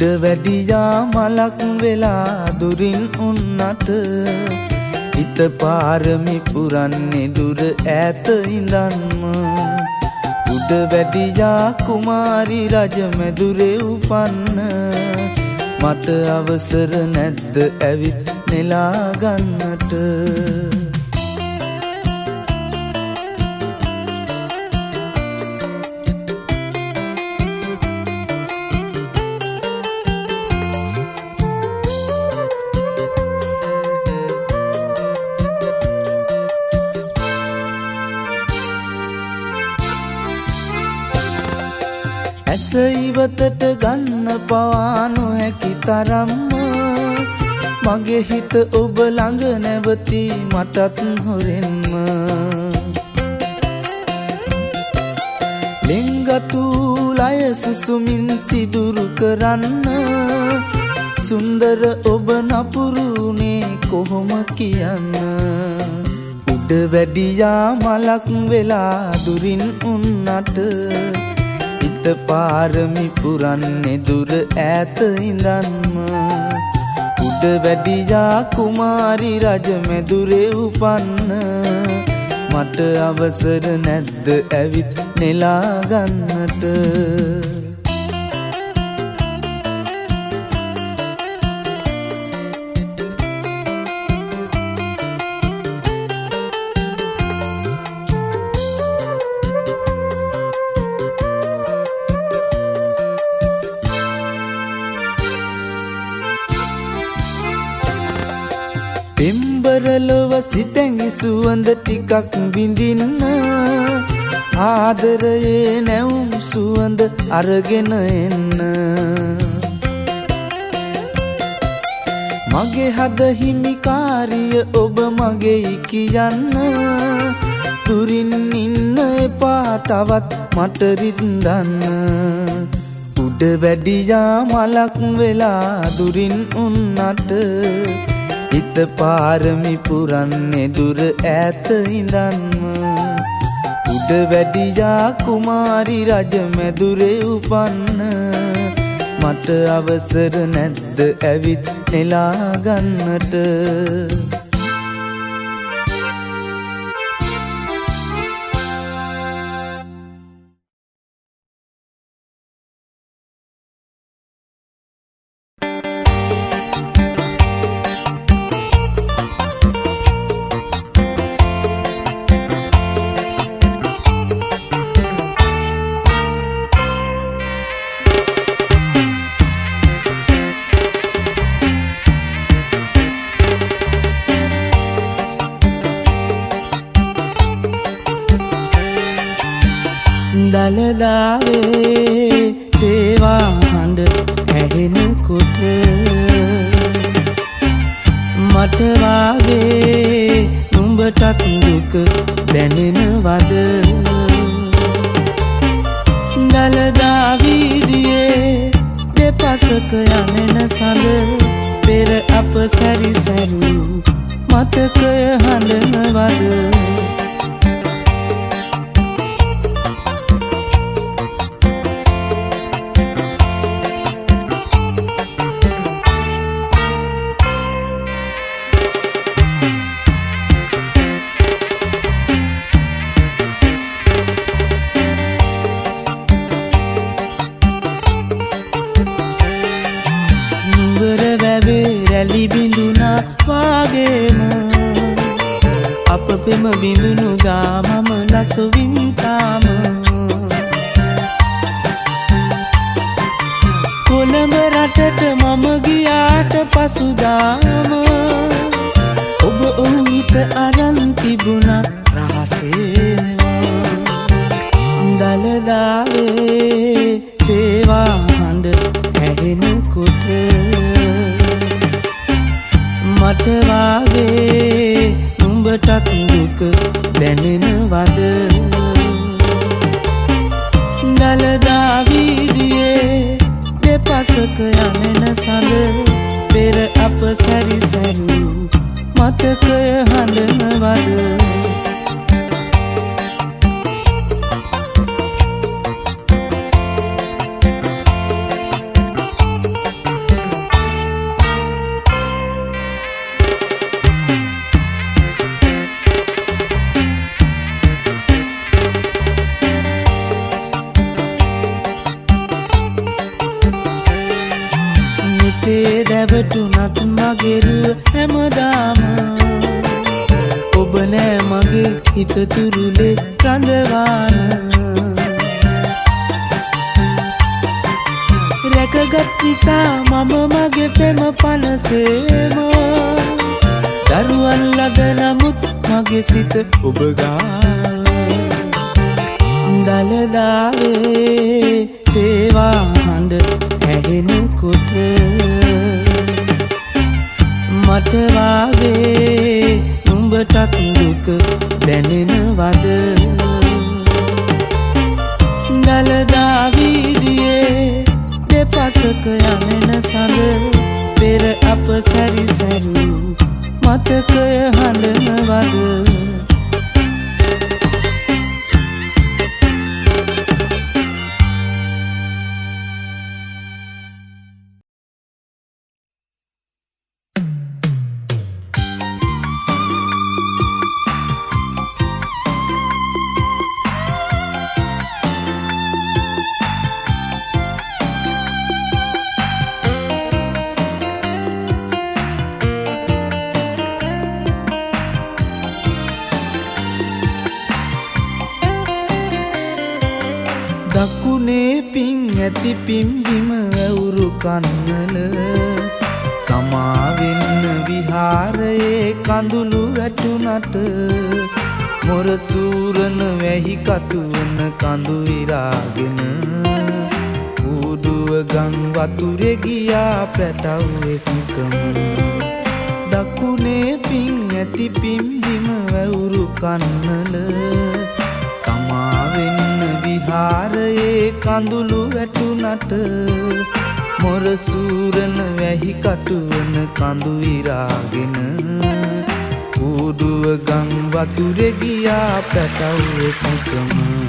උඩ වැඩියා මලක් වෙලා දුරින් උන්නට හිත පාරමි පුරන්නේ දුර ඈත ඉඳන්ම උඩ වැඩියා කුමාරි රජ මැදුරේ උපන්න මට අවසර නැද්ද ඇවිත් නෙලා ගන්නට ඇස ඉවතට ගන්න පවා නොහැකි තරම්ම මගේ හිත ඔබ ළඟ නැවති මටත් හොරෙන්ම ලෙන්ගතු ලය සුසුමින් සිදුරු කරන්න සුන්දර ඔබ නපුරුනේ කොහොම කියන්න උඩ වැඩියා මලක් වෙලා දුරින් උන්නට හිත පාරමි පුරන්නේ දුර ඈත ඉඳන්ම උඩ වැඩියා කුමාරි රජ මැදුරේ උපන්න මට අවසර නැද්ද ඇවිත් නෙලා ගන්නට පෙම්බරලොව සිතැඟි සුවඳ ටිකක් විඳින්න ආදරයේ නැවුම් සුවඳ අරගෙන එන්න මගේ හද හිමිකාරිය ඔබ මගේ කියන්න දුරින් ඉන්න එපා තවත් මට රින්දන්න උඩ වැඩියා මලක් වෙලා දුරින් උන්නට හිත පාරමි පුරන්නේ දුර ඈත ඉඳන්ම උඩ වැඩියා කුමාරි රජ මැදුරේ උපන්න මට අවසර නැද්ද ඇවිත් නෙලා ගන්නට දලදාවේ දේවා හඬ ඇහෙනකොට මට වාගේ නුඹටත් දුක දැනෙනවද දලදා වීදියේ දෙපසක යමෙන සඳ පෙර අප සැරිසැරූ මතකය හඬනවද රැලි බිඳුනා වාගේම අප පෙම බිඳුනු ගාමම ලසවින්තාම කොළඹ රටට මම ගියාට පසුදාම ඔබ ඔහුට අරන් තිබුණා රහසේම දලදාවේ දේවා හඬ ඇහෙනකොට මට වාගේ නුඹටත් දුක දැනෙනවද දලදා වීදියේ දෙපසක යමෙන සඳ පෙර අප සැරිසැරූ මතකය හඬනවද මගේ රුව හැමදාම ඔබ නෑ මගේ හිත තුරුලේ රඳවාන රැකගත් නිසා මම මගේ පෙම පනසේම දරුවන් ලද නමුත් මගේ සිත ඔබ ගාව දලදාවේ තේවා හඬ ඇහෙනකොට මට වාගේ නුඹටත් දුක දැනෙනවද දලදා වීදියේ දෙපසක යමෙන සඳ පෙර අප සැරිසැරූ මතකය හඬනවද දකුණේ පිං ඇති පිම්බිම වැවුරු කන්නල සමාවෙන්න විහාරයේ කඳුළු වැටුනට මොරසූරන වැහි කටුවන කඳු ඉරාගෙන ඌඩුව ගං වතුරේ ගියා පැටව් එක්කම දකුණේ පිං ඇති පිම්බිම වැවුරු කන්නල සමාවෙන්න විහාරයේ කඳුළු වැටුනට මොරසූරන වැහි කටුවන කඳු ඉරාගෙන ඌඩුව ගං වතුරේ ගියා පැටව් එක්කම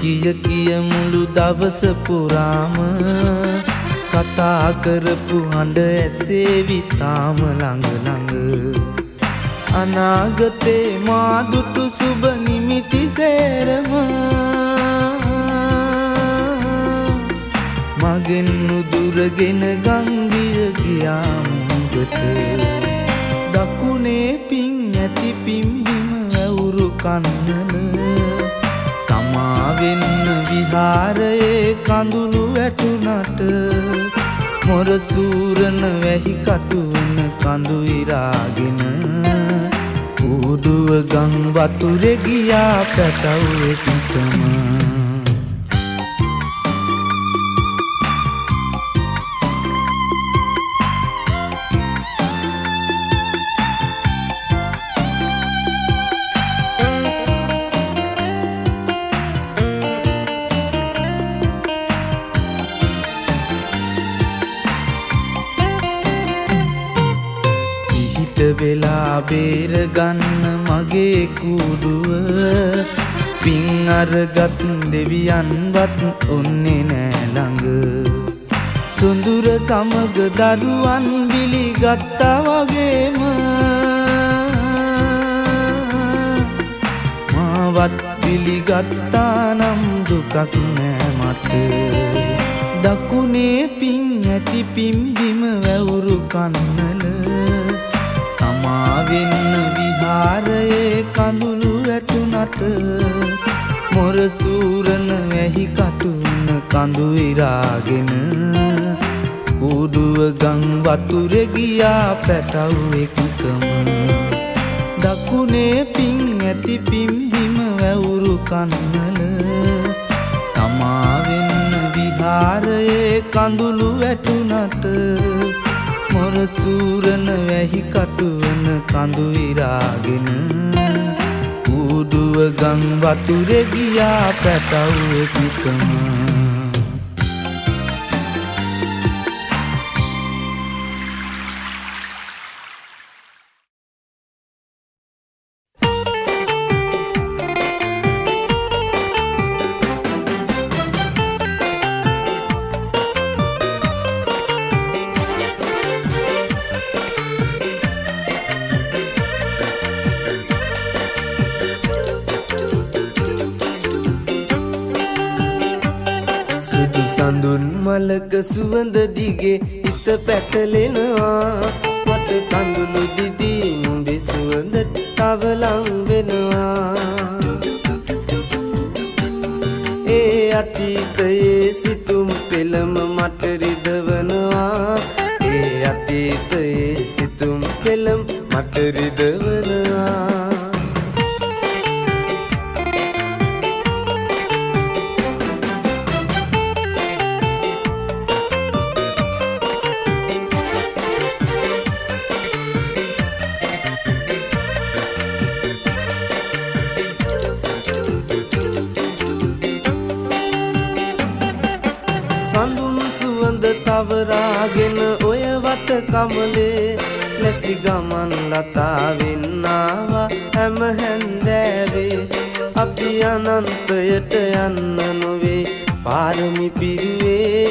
කිය කිය මුළු දවස පුරාම කතා කරපු හඬ ඇසේවි තාම ළඟ ළඟ අනාගතේ මා දුටු සුබ නිමිති සේරම මගෙන් නුදුරගෙන ගංගිය ගියා මුඟට දකුණේ පිං ඇති පිම්බිම වැවුරු කන්නල සමාවෙන්න විහාරයේ කඳුළු වැටුනට මොරසූරන වැහි කටුවන කඳු ඉරාගෙන ඌඩුව ගං වතුරේ ගියා පැටව් එක්කම වෙලා බේර ගන්න මගේ කුඩුව පිං අරගත් දෙවියන්වත් ඔන්නේ නෑ ළඟ සුඳුර සමග දරුවන් බිලිගත්තා වගේම මාවත් බිලිගත්තා නම් දුකක් නෑ මට දකුණේ පිං ඇති පිම්බිම වැවුරු කන්නල සමාවෙන්න විහාරයේ කඳුළු වැටුනට මොරසූරන වැහි කටුවන කඳු ඉරාගෙන ඌඩුව ගං වතුරේ ගියා පැටව් එක්කම දකුණේ පිං ඇති පිම්බිම වැවුරු කන්නල සමාවෙන්න විහාරයේ කඳුළු වැටුනට මොරසූරන වැහි කටුවන කඳු ඉරාගෙන ඌඩුව ගං වතුරේ ගියා පැටව් එක්කම සඳුන් මලක සුවඳ දිගේ හිත පැටලෙනවා මට කඳුළු දිදී නුඹේ සුවඳට තව ලං වෙනවා ඒ අතීතයේ සිතුම් පෙළම මට රිදවනවා ඒ අතීතයේ සිතුම් පෙළම මට රිදවනවා සඳුන් සුවඳ තවරාගෙන ඔය වත කමලේ ලැසි ගමන් ලතාවෙන් ආවා හැම හැන්දෑවේ අපි අනන්තයට යන්න නොවේ පාරමි පිරුවේ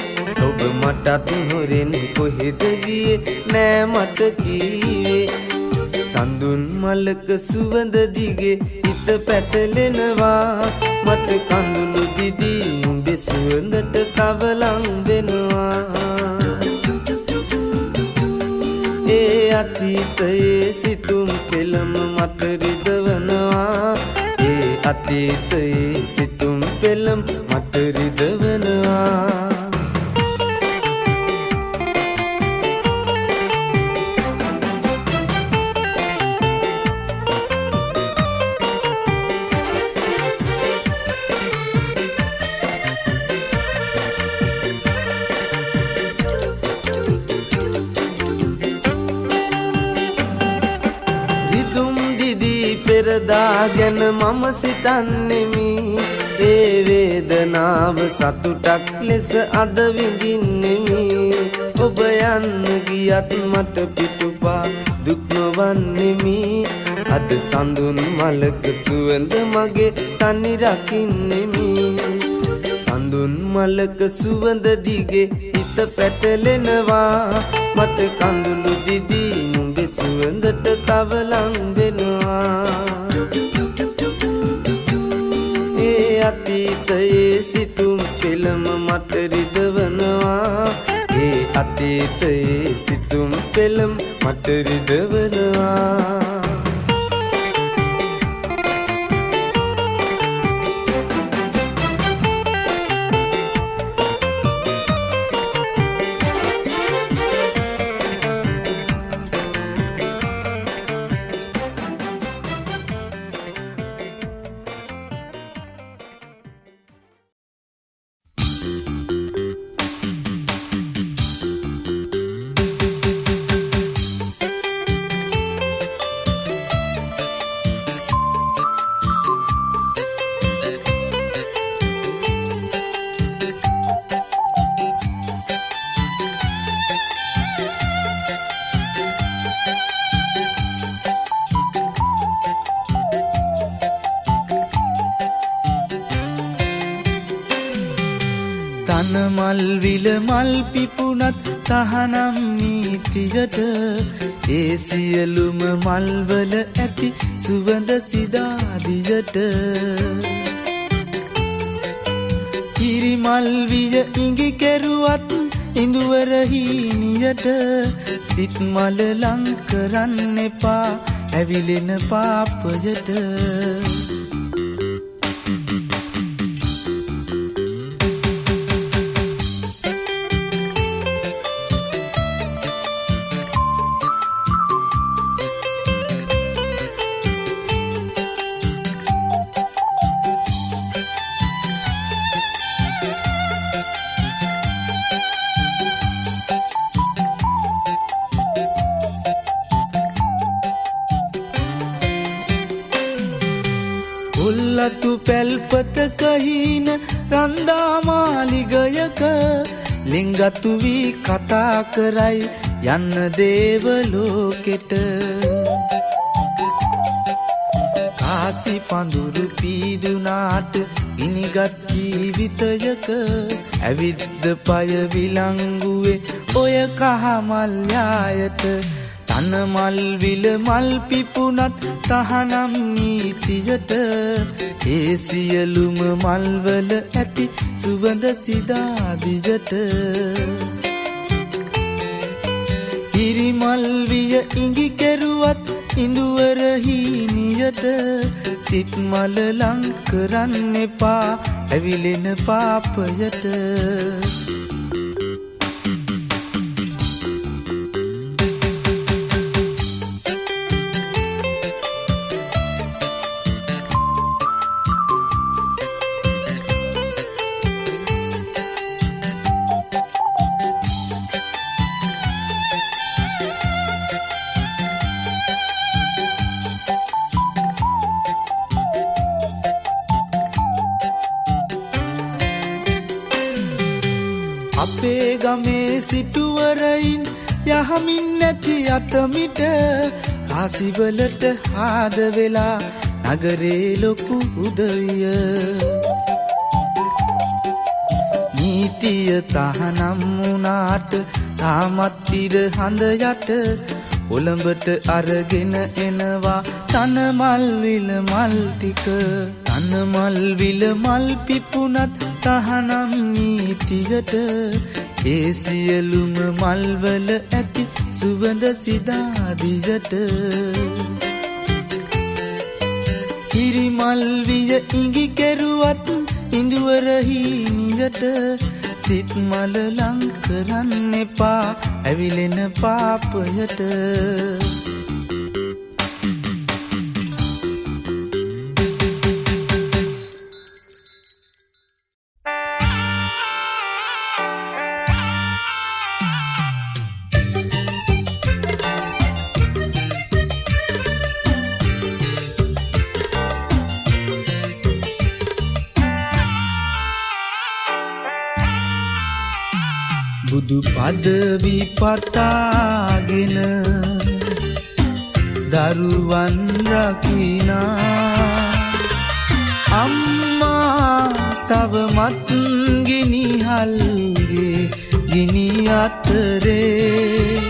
ඔබ මටත් හොරෙන් කොහෙද ගියේ නෑ මට කීවේ සඳුන් මලක සුවඳ දිගේ හිත පැටලෙනවා මට කඳුළු දිදී නුඹේ සුවඳට තව ලං වෙනවා ඒ අතීතයේ සිතුම් පෙළම මට රිදවනවා ඒ අතීතයේ සිතුම් පෙළම මට රිදවනවා පෙරදාගෙන මම සිතන්නෙමි ඒ වේදනාව සතුටක් ලෙස අද විඳින්නෙමි ඔබ යන්න ගියත් මට පිටුපා දුක් නොවන්නෙමි අද සඳුන් මලක සුවඳ මගේ තනි රකින්නෙමි සඳුන් මලක සුවඳ දිගේ හිත පැටලෙනවා මට කඳුළු දිදී නුඹේ සුවඳට තව ලං වෙනවා ඒ අතීතයේ සිතුම් පෙළම මට රිදවනවා ඒ අතීතයේ සිතුම් පෙළම මට රිදවනවා මල් විල මල් පිපුණත් තහනම් නීතියට ඒ සියලුම මල්වල ඇති සුවඳ සිදාදියට කිරි මල් විය ඉඟි කෙරුවත් ඉඳුවර හීනියට සිත් මල ලං කරන්න එපා ඇවිලෙන පාපයට ලතු පැල්පතක හීන රන්දා මාලිගයක ලිංගතු වී කතා කරයි යන්න දේවලෝකෙට කාසි පඳුරු පීදුනාට ඉනිගත් ජීවිතයක ඇවිද්ද පය විලංගුවේ ඔය කහමල් යායට අනමල් විල මල් පිපුණත් තහනම් නීතියට ඒ සියලුම මල්වල ඇති සුවඳ සිදා දිජට ඉරිමල් විය ඉඟි කෙරුවත් ඉඳුවරහි නියට සිත් මල ලං කරන්න එපා ඇවිලෙන පාපයට අපේ ගමේ සිටුවරයින් යහමින් නැති අතමිට කාසිවලට ආද වෙලා නගරේ ලොකු උදවිය නීතිය තහනම් වුණාට තාමත් ඉර හඳ යට ඔලඹට අරගෙන එනවා තනමල් විල මල් ටික තනමල් විල මල් පිපුණත් තහනම් නීතියට ඒ සියලුම මල්වල ඇති සුවඳ සිදා දිජට කිරිමල් විය ඉඟි කෙරුවත් ඉඳුවරහි නියට සිත් මල ලං කරන්න එපා ඇවිලෙන පාපයට බුදු පදවි පතාගෙන දරුවන් රකිනා අම්මා තවමත් ගිනිහල්ගේ ගිනි අතරේ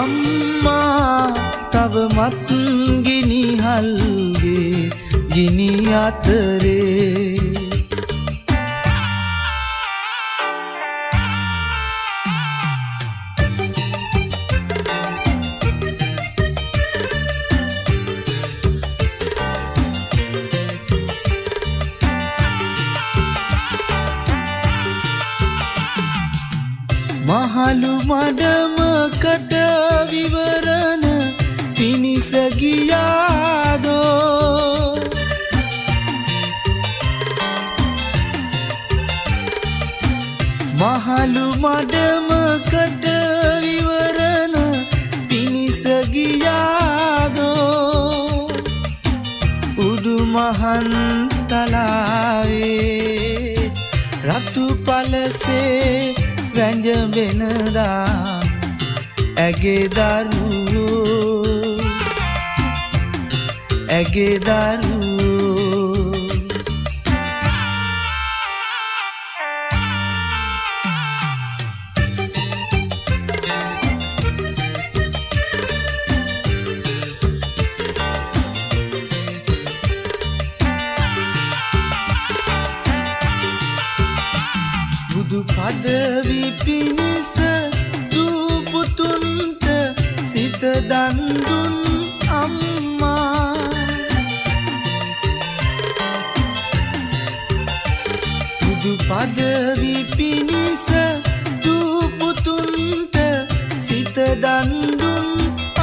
අම්මා තවමත් ගිනිහල්ගේ ගිනි අතරේ මහලු මඩමකට විවරණ පිනිස ගියාදෝ මහලු මඩමකට විවරණ පිනිස ගියාදෝ උඩු මහන් තලාවේ රතු පලසේ වැංජබෙනදා ඇගේ දරුවෝ බුදු පදවි පිණිස දූපුතුන්ට සිත දන් දුන් අම්මා බුදු පදවි පිණිස දූපුතුන්ට සිත දන් දුන්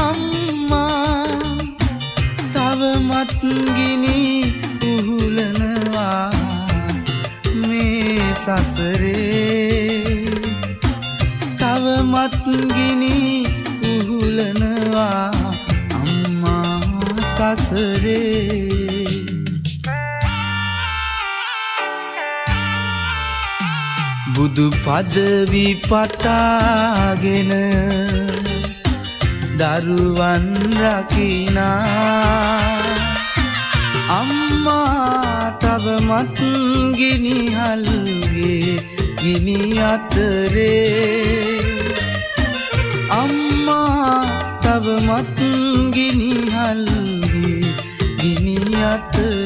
අම්මා තවමත් ගිනි උහුලනවා මේ සසරේ තවමත් ගිනි උහුලනවා අම්මා සසරේ බුදු පදවි පතාගෙන දරුවන් රකිනා අම්මා තවමත් ගිනිහල්ගේ ගිනි අතරේ අම්මා තවමත් ගිනි හල්ගේ ගිනි අතර